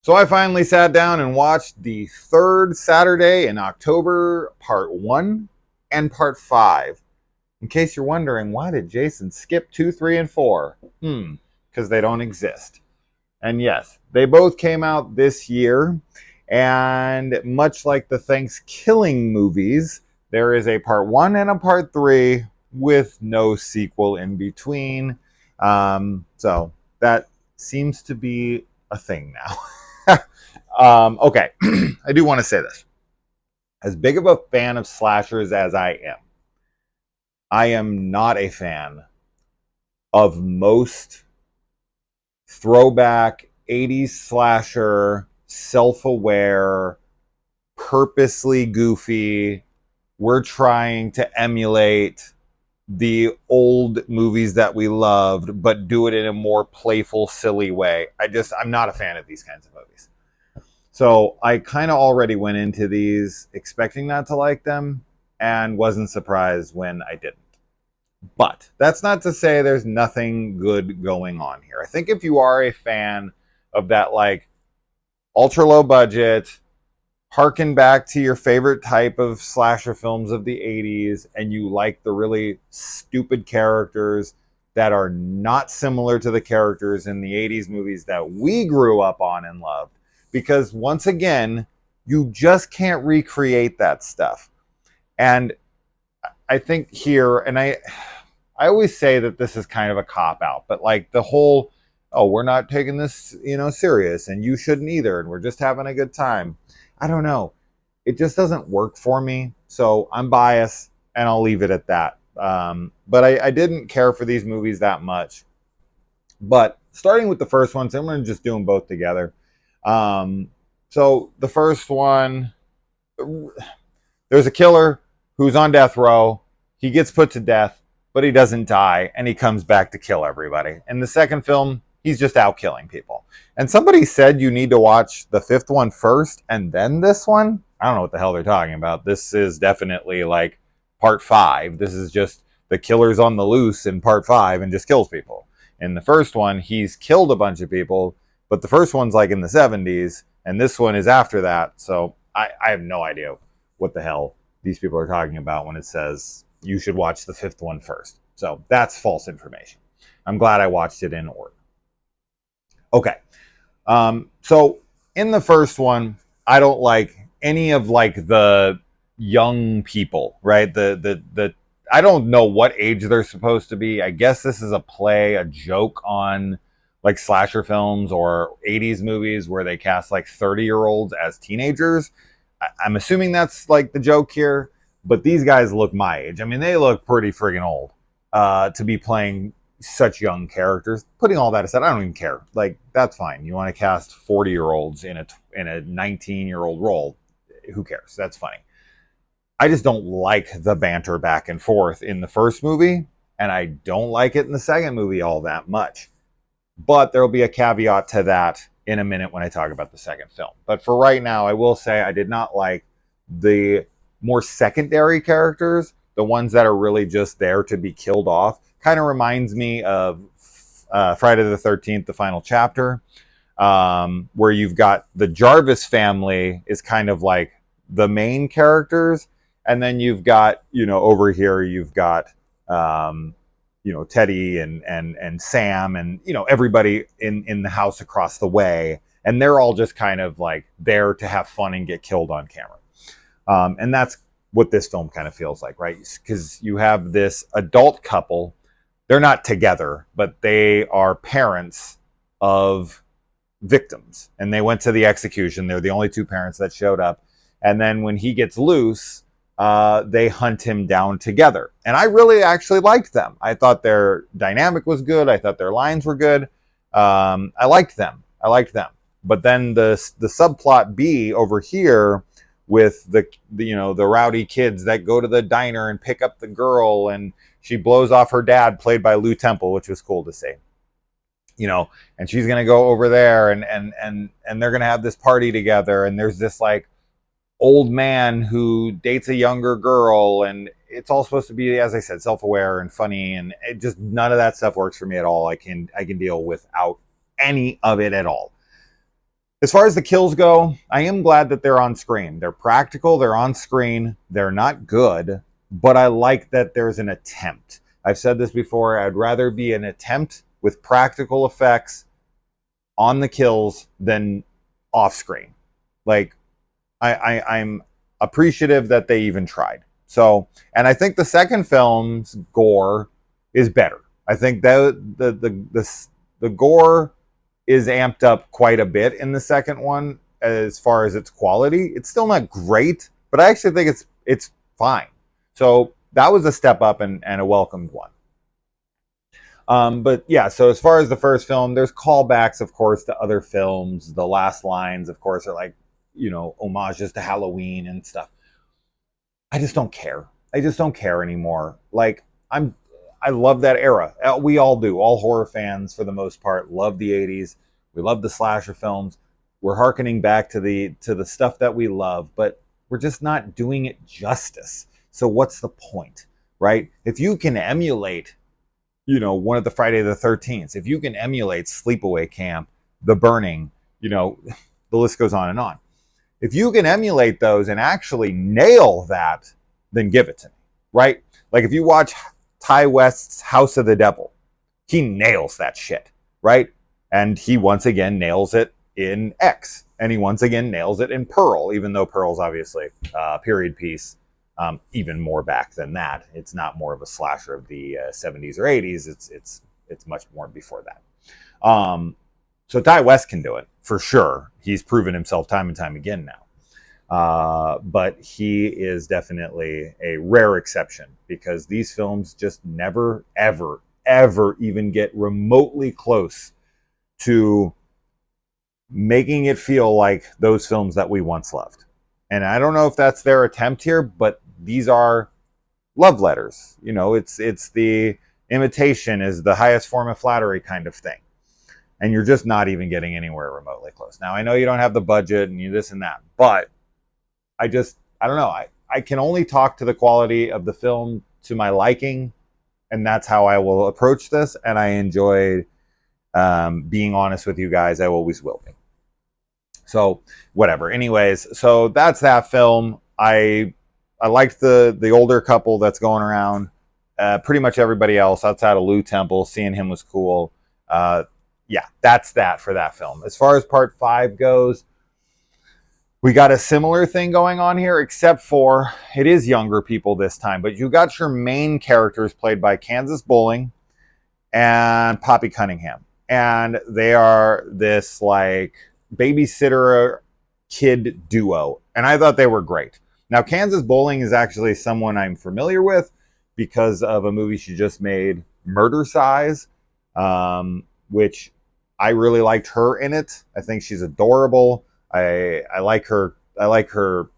So I finally sat down and watched the third Saturday in October, part 1 and part 5. In case you're wondering, why did Jason skip 2, 3, and 4? Because they don't exist. And yes, they both came out this year. And much like the Thanksgiving movies, there is a part 1 and a part 3 with no sequel in between. So that seems to be a thing now. Okay, I do want to say this. As big of a fan of slashers as I am not a fan of most throwback 80s slasher, self aware, purposely goofy. We're trying to emulate the old movies that we loved, but do it in a more playful, silly way. I'm not a fan of these kinds of movies. So I kind of already went into these expecting not to like them and wasn't surprised when I didn't. But that's not to say there's nothing good going on here. I think if you are a fan of that, like, ultra low budget, harken back to your favorite type of slasher films of the 80s, and you like the really stupid characters that are not similar to the characters in the 80s movies that we grew up on and loved, because once again, you just can't recreate that stuff. And I think here, and I always say that this is kind of a cop out, but like the whole, oh, we're not taking this, serious, and you shouldn't either, and we're just having a good time. I don't know. It just doesn't work for me. So I'm biased, and I'll leave it at that. But I didn't care for these movies that much. But starting with the first one, so I'm going to just do them both together. So the first one, there's a killer who's on death row. He gets put to death, but he doesn't die, and he comes back to kill everybody. In the second film, he's just out killing people. And somebody said you need to watch the fifth one first and then this one. I don't know what the hell they're talking about. This is definitely like part 5. This is just the killer's on the loose in part 5 and just kills people. In the first one, he's killed a bunch of people, but the first one's like in the 70s, and this one is after that. So I have no idea what the hell these people are talking about when it says you should watch the fifth one first. So that's false information. I'm glad I watched it in order. Okay. So in the first one, I don't like any of like the young people, right? The I don't know what age they're supposed to be. I guess this is a play, a joke on like slasher films or 80s movies where they cast like 30-year-olds as teenagers. I'm assuming that's like the joke here, but these guys look my age. I mean, they look pretty friggin' old to be playing such young characters. Putting all that aside, I don't even care. Like, that's fine. You want to cast 40-year-olds in a 19-year-old role, who cares? That's funny. I just don't like the banter back and forth in the first movie, and I don't like it in the second movie all that much. But there'll be a caveat to that in a minute when I talk about the second film. But for right now, I will say I did not like the more secondary characters, the ones that are really just there to be killed off. Kind of reminds me of Friday the 13th, the final chapter, where you've got the Jarvis family is kind of like the main characters. And then you've got, over here, you've got, Teddy and Sam and, everybody in the house across the way. And they're all just kind of like there to have fun and get killed on camera. And that's what this film kind of feels like, right? Because you have this adult couple. They're not together, but they are parents of victims. And they went to the execution. They're the only two parents that showed up. And then when he gets loose, they hunt him down together. And I really actually liked them. I thought their dynamic was good. I thought their lines were good. I liked them. But then the subplot B over here with the rowdy kids that go to the diner and pick up the girl, and she blows off her dad, played by Lou Temple, which was cool to see. And she's gonna go over there and they're gonna have this party together, and there's this like old man who dates a younger girl, and it's all supposed to be, as I said, self-aware and funny, and it just, none of that stuff works for me at all. I can deal without any of it at all. As far as the kills go, I am glad that they're on screen. They're practical, they're on screen, they're not good, but I like that there's an attempt. I've said this before, I'd rather be an attempt with practical effects on the kills than off screen. Like, I'm appreciative that they even tried. So, and I think the second film's gore is better. I think the gore is amped up quite a bit in the second one as far as its quality. It's still not great, but I actually think it's fine. So that was a step up and a welcomed one. But yeah, so as far as the first film, there's callbacks, of course, to other films. The last lines, of course, are like, homages to Halloween and stuff. I just don't care. I just don't care anymore. Like, I love that era. We all do. All horror fans, for the most part, love the 80s. We love the slasher films. We're hearkening back to the stuff that we love, but we're just not doing it justice. So what's the point, right? If you can emulate, one of the Friday the 13th, if you can emulate Sleepaway Camp, The Burning, the list goes on and on. If you can emulate those and actually nail that, then give it to me, right? Like if you watch Ty West's House of the Devil, he nails that shit, right? And he once again nails it in X, and he once again nails it in Pearl, even though Pearl's obviously a period piece, even more back than that. It's not more of a slasher of the 70s or 80s. It's much more before that. So Ty West can do it for sure. He's proven himself time and time again now. But he is definitely a rare exception because these films just never, ever, ever even get remotely close to making it feel like those films that we once loved. And I don't know if that's their attempt here, but these are love letters. It's the imitation is the highest form of flattery kind of thing. And you're just not even getting anywhere remotely close. Now, I know you don't have the budget and you this and that, but I don't know. I can only talk to the quality of the film to my liking, and that's how I will approach this. And I enjoyed being honest with you guys. I always will be. So whatever. Anyways, so that's that film. I liked the older couple that's going around. Pretty much everybody else outside of Lou Temple, seeing him was cool. Yeah, that's that for that film. As far as part 5 goes, we got a similar thing going on here, except for it is younger people this time. But you got your main characters played by Kansas Bowling and Poppy Cunningham. And they are this like babysitter kid duo. And I thought they were great. Now, Kansas Bowling is actually someone I'm familiar with because of a movie she just made, Murder Size, which I really liked her in it. I think she's adorable. I like her. I like her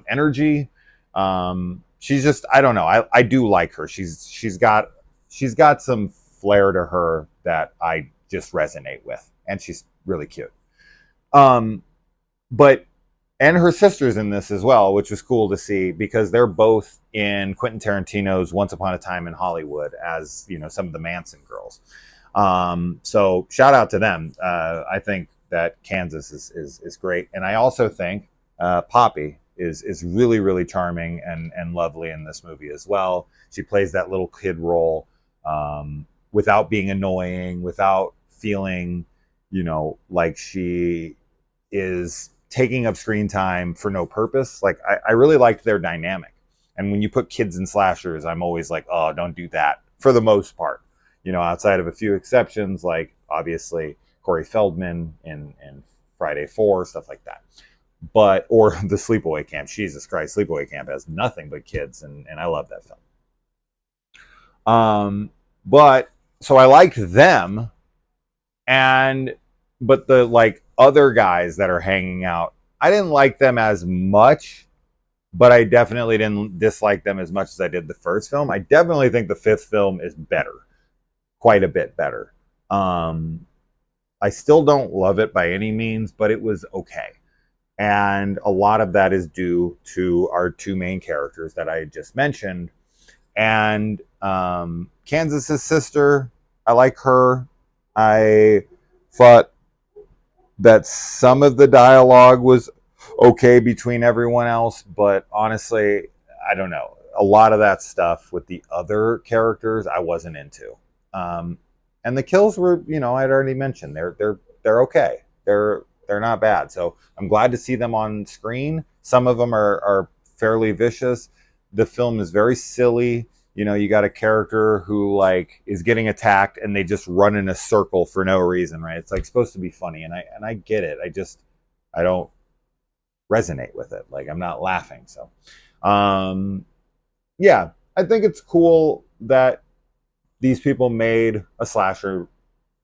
energy. She's just, I don't know. I do like her. She's got some flair to her that I just resonate with, and she's really cute. But and her sister's in this as well, which was cool to see because they're both in Quentin Tarantino's Once Upon a Time in Hollywood as some of the Manson girls. So shout out to them. I think that Kansas is great, and I also think Poppy is really, really charming and lovely in this movie as well. She plays that little kid role without being annoying, without feeling like she is taking up screen time for no purpose. Like I really liked their dynamic. And when you put kids in slashers, I'm always like, oh, don't do that for the most part. Outside of a few exceptions, like obviously Corey Feldman in Friday 4, stuff like that. But, or the Sleepaway Camp. Jesus Christ, Sleepaway Camp has nothing but kids, and I love that film. But, so I liked them, but the other guys that are hanging out, I didn't like them as much, but I definitely didn't dislike them as much as I did the first film. I definitely think the 5th film is better. Quite a bit better. I still don't love it by any means, but it was okay. And a lot of that is due to our 2 main characters that I just mentioned. And Kansas's sister, I like her. I thought that some of the dialogue was okay between everyone else, but honestly, I don't know. A lot of that stuff with the other characters, I wasn't into. Um, and the kills were, I'd already mentioned they're okay. They're not bad. So I'm glad to see them on screen. Some of them are fairly vicious. The film is very silly. You got a character who like is getting attacked and they just run in a circle for no reason, right? It's like supposed to be funny, and I get it. I don't resonate with it. Like I'm not laughing. So yeah, I think it's cool that these people made a slasher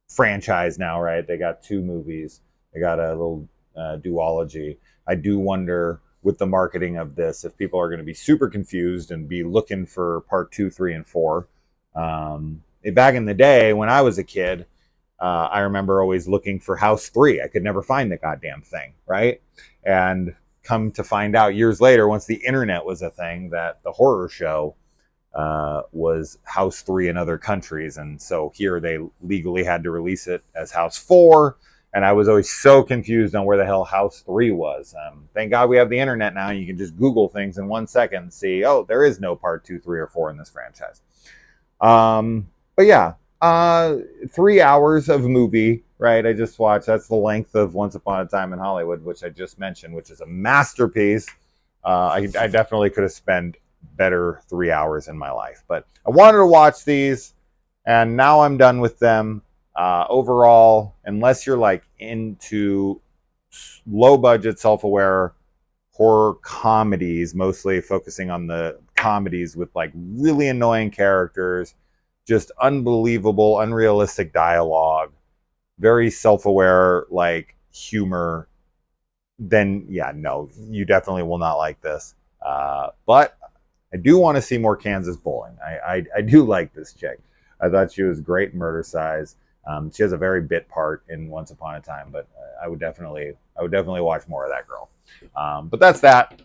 franchise now, right? They got 2 movies. They got a little duology. I do wonder with the marketing of this if people are going to be super confused and be looking for part 2, 3, and 4. Back in the day when I was a kid, I remember always looking for House 3. I could never find the goddamn thing, right? And come to find out years later, once the internet was a thing, that the horror show was House 3 in other countries. And so here they legally had to release it as House 4. And I was always so confused on where the hell House 3 was. Thank God we have the internet now. You can just Google things in 1 second and see, oh, there is no part 2, 3, or 4 in this franchise. But yeah, 3 hours of movie, right? I just watched. That's the length of Once Upon a Time in Hollywood, which I just mentioned, which is a masterpiece. I definitely could have spent better 3 hours in my life, but I wanted to watch these, and now I'm done with them. Overall, unless you're like into low budget, self-aware horror comedies, mostly focusing on the comedies with like really annoying characters, just unbelievable, unrealistic dialogue, very self-aware, like humor, then yeah, no, you definitely will not like this. But I do want to see more Kansas Bowling. I do like this chick. I thought she was great in Murder Size. She has a very bit part in Once Upon a Time, but I would definitely watch more of that girl. But that's that.